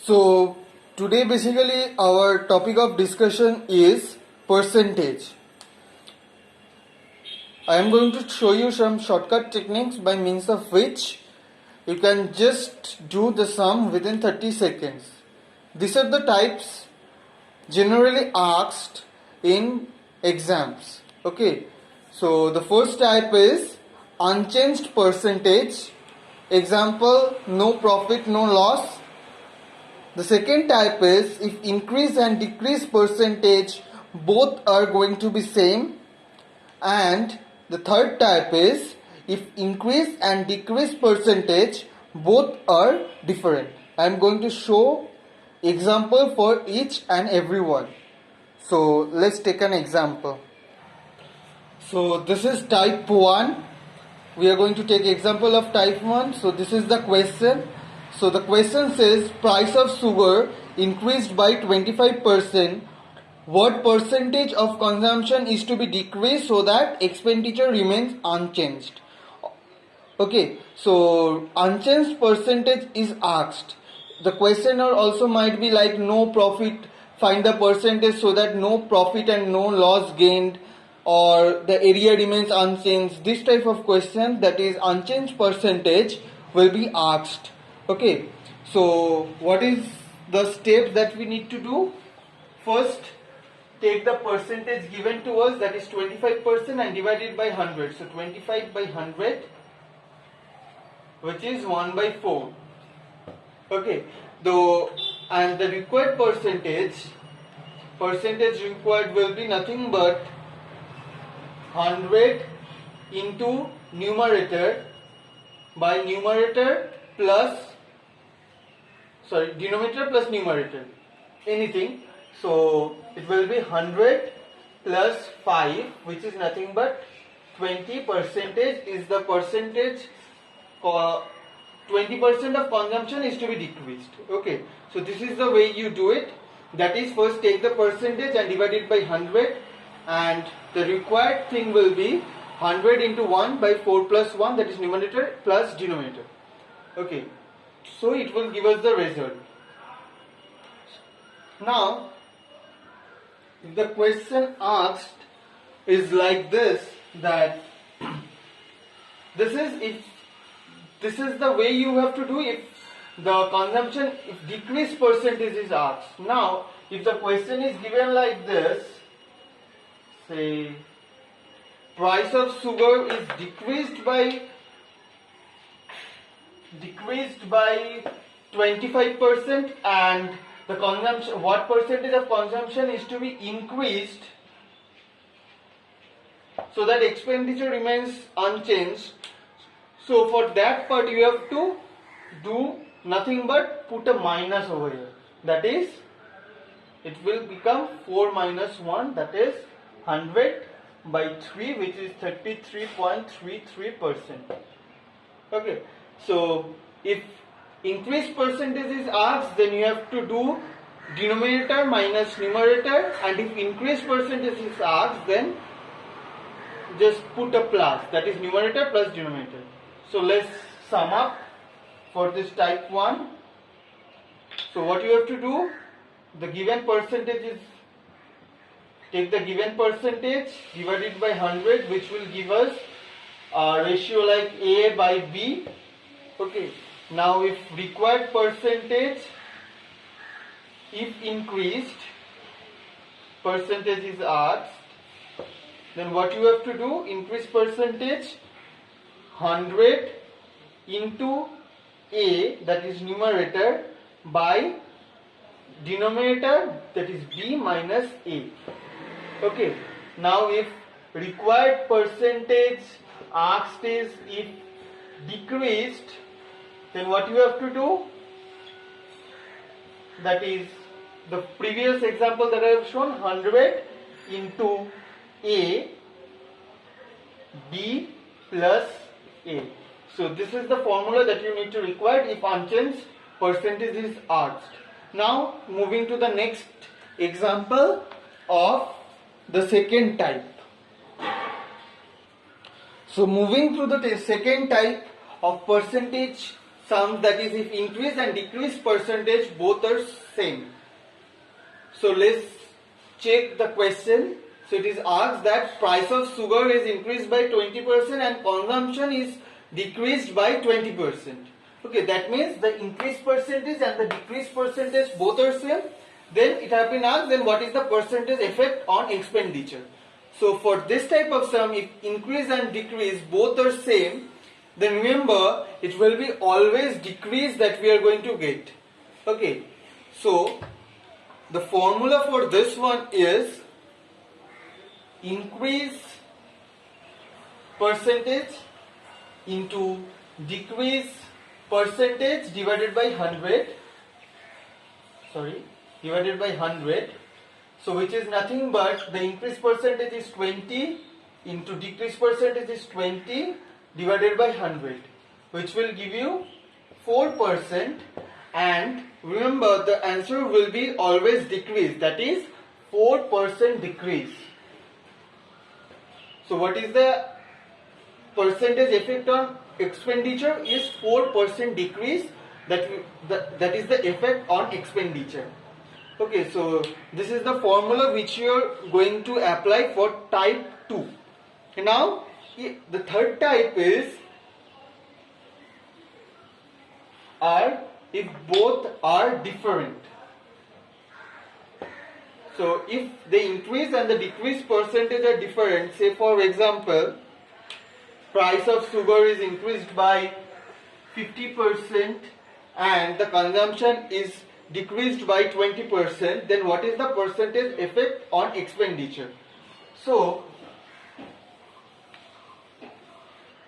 So today basically our topic of discussion is percentage. I am going to show you some shortcut techniques by means of which you can just do the sum within 30 seconds. These are the types generally asked in exams. Okay, so the first type is unchanged percentage. Example, no profit, no loss. The second type is if increase and decrease percentage both are going to be same. And the third type is if increase and decrease percentage both are different. I am going to show example for each and every one. So let's take an example. So this is type 1. We are going to take example of type 1. So this is the question. So the question says price of sugar increased by 25%. What percentage of consumption is to be decreased so that expenditure remains unchanged? Okay, so unchanged percentage is asked. The questioner also might be like no profit, find the percentage so that no profit and no loss gained, or the area remains unchanged. This type of question, that is unchanged percentage, will be asked. Okay, so what is the steps that we need to do? First, take the percentage given to us, that is 25%, and divide it by 100. So 25 by 100, which is 1 by 4. Okay, though, and the required percentage required will be nothing but 100 into numerator by numerator plus, sorry, denominator plus numerator, anything. So it will be 100 plus 5, which is nothing but 20%. Is the percentage, 20% of consumption is to be decreased. Okay, so this is the way you do it. That is, first take the percentage and divide it by 100, and the required thing will be 100 into 1 by 4 plus 1, that is numerator plus denominator. Okay, so it will give us the result. Now, if the question asked is like this, that this is the way you have to do if the consumption, if decreased percentage is asked. Now, if the question is given like this, say price of sugar is decreased by 25%, and the consumption, what percentage of consumption is to be increased so that expenditure remains unchanged. So for that part you have to do nothing but put a minus over here. That is, it will become 4 minus 1, that is 100 by 3, which is 33.33%. Okay, so if increased percentage is asked, then you have to do denominator minus numerator, and if increased percentage is asked, then just put a plus, that is numerator plus denominator. So let's sum up for this type 1. So what you have to do, the given percentage is, take the given percentage, divide it by 100, which will give us a ratio like A by B. Okay, now if required percentage, if increased percentage is asked, then what you have to do, increase percentage 100 into A, that is numerator, by denominator, that is B minus A. Okay, now if required percentage asked is if decreased, then what you have to do, that is the previous example that I have shown, 100 into A, B plus A. So this is the formula that you need to require if unchanged percentage is asked. Now moving to the next example of the second type. So moving to the second type of percentage sum, that is if increase and decrease percentage both are same. So let's check the question. So it is asked that price of sugar is increased by 20% and consumption is decreased by 20%. Okay, that means the increased percentage and the decreased percentage both are same. Then it has been asked, then what is the percentage effect on expenditure? So for this type of sum, if increase and decrease both are same, then remember it will be always decrease that we are going to get. Okay, so the formula for this one is increase percentage into decrease percentage divided by 100. Divided by 100. So which is nothing but the increase percentage is 20 into decrease percentage is 20 divided by 100, which will give you 4%. And remember the answer will be always decrease, that is 4% decrease. So what is the percentage effect on expenditure is 4% decrease, that is the effect on expenditure. Okay, so this is the formula which you are going to apply for type 2. Now the third type is if both are different. So if the increase and the decrease percentage are different, say for example price of sugar is increased by 50% and the consumption is decreased by 20%, then what is the percentage effect on expenditure? So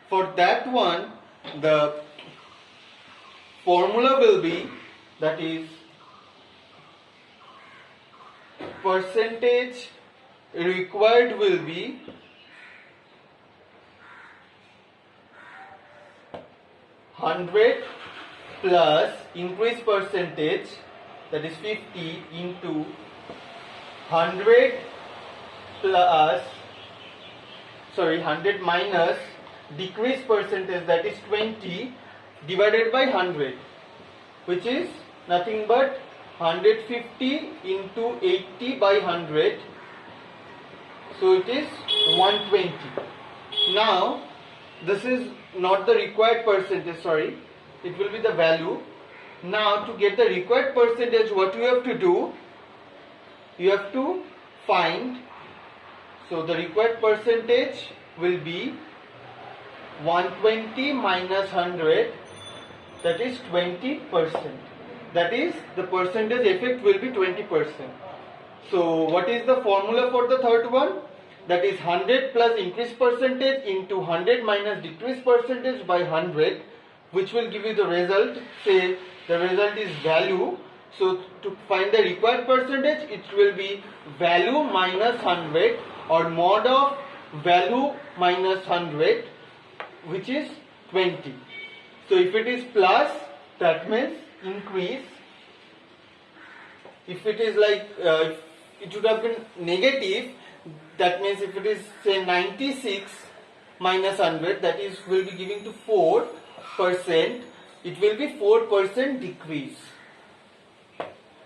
for that one the formula will be, that is percentage required will be hundred plus increase percentage, that is 50 into 100 minus decrease percentage, that is 20 divided by 100, which is nothing but 150 into 80 by 100, so it is 120. Now this is not the required percentage, it will be the value. Now to get the required percentage, what you have to do, you have to find, so the required percentage will be 120 minus 100, that is 20%. That is the percentage effect will be 20%. So what is the formula for the third one? That is 100 plus increase percentage into 100 minus decrease percentage by 100, which will give you the result. Say the result is value. So to find the required percentage, it will be value minus 100 or mod of value minus 100, which is 20. So if it is plus, that means increase. If it is like it should have been negative, that means if it is say 96 minus 100, that is will be giving to 4%, it will be 4% decrease.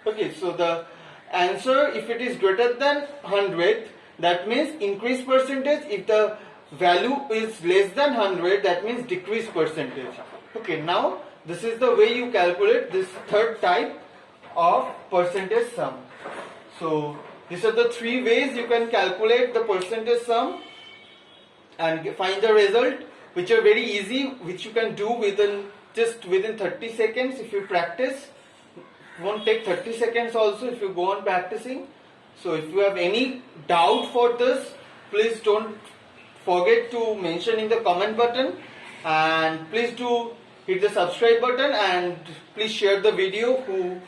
Okay, so the answer, if it is greater than 100, that means increase percentage. If the value is less than 100, that means decrease percentage. Okay, now this is the way you calculate this third type of percentage sum. So these are the three ways you can calculate the percentage sum and find the result, which are very easy, which you can do within 30 seconds if you practice. It won't take 30 seconds also if you go on practicing. So if you have any doubt for this, please don't forget to mention in the comment button, and please do hit the subscribe button, and please share the video who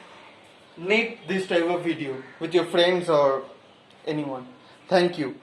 need this type of video with your friends or anyone. Thank you.